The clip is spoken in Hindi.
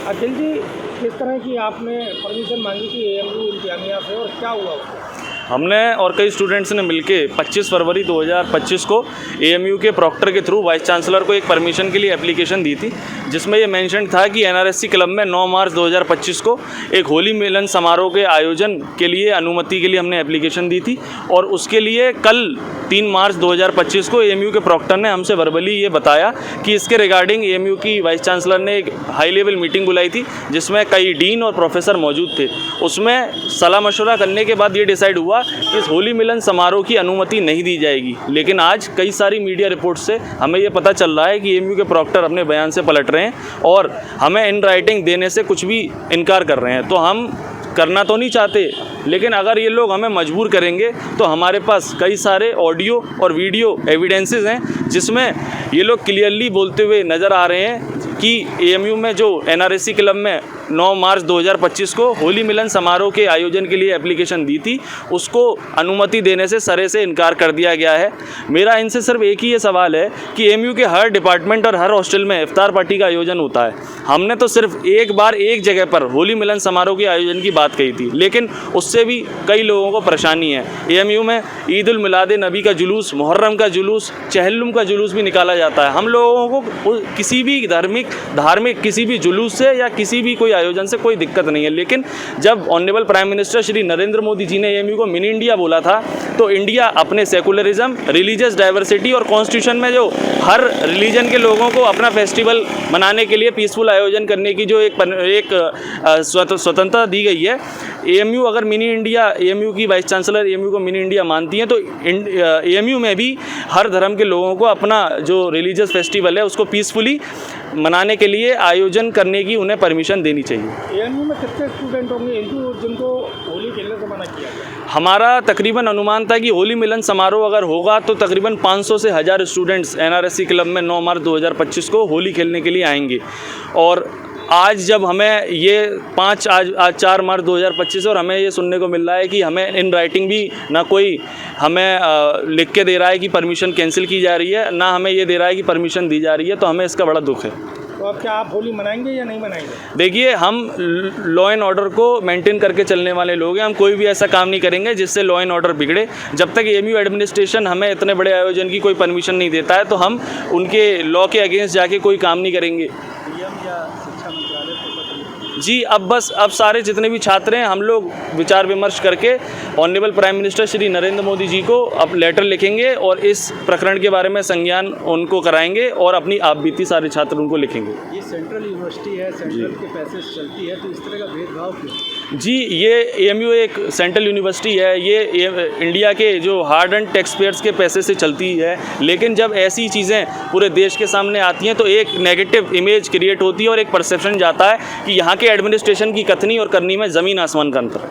अखिल जी, किस तरह की आपने परमिशन मांगी थी एएमयू इंतजामिया से और क्या हुआ उसको? हमने और कई स्टूडेंट्स ने मिलके 25 फरवरी 2025 को एएमयू के प्रॉक्टर के थ्रू वाइस चांसलर को एक परमिशन के लिए एप्लीकेशन दी थी, जिसमें ये मेंशन था कि एनआरएससी क्लब में 9 मार्च 2025 को एक होली मिलन समारोह के आयोजन के लिए अनुमति के लिए हमने एप्लीकेशन दी थी। और उसके लिए कल 3 मार्च 2025 को एएमयू के प्रॉक्टर ने हमसे वर्बली ये बताया कि इसके रिगार्डिंग एएमयू की वाइस चांसलर ने एक हाई लेवल मीटिंग बुलाई थी, जिसमें कई डीन और प्रोफेसर मौजूद थे। उसमें सलाह मशवरा करने के बाद ये डिसाइड हुआ कि इस होली मिलन समारोह की अनुमति नहीं दी जाएगी। लेकिन आज कई सारी मीडिया रिपोर्ट से हमें ये पता चल रहा है कि एएमयू के प्रॉक्टर अपने बयान से पलट रहे हैं और हमें इन राइटिंग देने से कुछ भी इनकार कर रहे हैं। तो हम करना तो नहीं चाहते, लेकिन अगर ये लोग हमें मजबूर करेंगे तो हमारे पास कई सारे ऑडियो और वीडियो एविडेंसेस हैं, जिसमें ये लोग क्लियरली बोलते हुए नज़र आ रहे हैं कि एएमयू में जो एनआरएससी क्लब में 9 मार्च 2025 को होली मिलन समारोह के आयोजन के लिए एप्लीकेशन दी थी, उसको अनुमति देने से सरे से इनकार कर दिया गया है। मेरा इनसे सिर्फ एक ही ये सवाल है कि एएमयू के हर डिपार्टमेंट और हर हॉस्टल में इफ्तार पार्टी का आयोजन होता है। हमने तो सिर्फ एक बार एक जगह पर होली मिलन समारोह के आयोजन की बात कही थी, लेकिन उससे भी कई लोगों को परेशानी है। एएमयू में ईद उल मिलाद नबी का जुलूस, मुहर्रम का जुलूस, चहल्लुम का जुलूस भी निकाला जाता है। हम लोगों को किसी भी धार्मिक किसी भी जुलूस से या किसी भी कोई आयोजन से कोई दिक्कत नहीं है। लेकिन जब honourable prime minister Shri Narendra Modi ji ने एएमयू को मिनी इंडिया बोला था, तो इंडिया अपने सेकुलरिज्म, रिलीजियस डाइवर्सिटी और कॉन्स्टिट्यूशन में जो हर रिलीजन के लोगों को अपना फेस्टिवल मनाने के लिए पीसफुल आयोजन करने की जो एक स्वतंत्रता दी गई है, एएमयू अगर मिनी इंडिया, एएमयू की वाइस चांसलर एएमयू को मिनी इंडिया मानती हैं, तो एएमयू में भी हर धर्म के लोगों को अपना जो रिलीजियस फेस्टिवल है उसको पीसफुली मनाने के लिए आयोजन करने की उन्हें परमिशन देनी चाहिए। एएमयू में कितने स्टूडेंट होंगे जिनको होली खेलने से मना किया गया? हमारा तकरीबन अनुमान था कि होली मिलन समारोह अगर होगा तो तकरीबन 500 से 1000 स्टूडेंट्स एनआरएससी क्लब में 9 मार्च 2025 को होली खेलने के लिए आएंगे। और आज जब हमें ये आज 4 मार्च 2025 और हमें ये सुनने को मिल रहा है कि हमें इन राइटिंग भी ना कोई हमें लिख के दे रहा है कि परमिशन कैंसिल की जा रही है, ना हमें ये दे रहा है कि परमिशन दी जा रही है, तो हमें इसका बड़ा दुख है। तो अब क्या आप होली मनाएंगे या नहीं मनाएंगे? देखिए, हम लॉ एंड ऑर्डर को मेंटेन करके चलने वाले लोग हैं। हम कोई भी ऐसा काम नहीं करेंगे जिससे लॉ एंड ऑर्डर बिगड़े। जब तक एएमयू एडमिनिस्ट्रेशन हमें इतने बड़े आयोजन की कोई परमिशन नहीं देता है, तो हम उनके लॉ के अगेंस्ट जाके कोई काम नहीं करेंगे। जी, अब सारे जितने भी छात्र हैं, हम लोग विचार विमर्श करके honourable prime minister Shri Narendra Modi ji को अब लेटर लिखेंगे और इस प्रकरण के बारे में संज्ञान उनको कराएंगे और अपनी आप बीती सारे छात्र उनको लिखेंगे। ये सेंट्रल यूनिवर्सिटी है, सेंट्रल के पैसे से चलती है, तो इस तरह का भेदभाव क्यों? जी, ये एएमयू एक सेंट्रल यूनिवर्सिटी है, ये इंडिया के जो हार्ड एंड टैक्स पेयर्स के पैसे से चलती है। लेकिन जब ऐसी चीज़ें पूरे देश के सामने आती हैं तो एक नेगेटिव इमेज क्रिएट होती है और एक परसेप्शन जाता है कि यहाँ के एडमिनिस्ट्रेशन की कथनी और करनी में ज़मीन आसमान का अंतर है।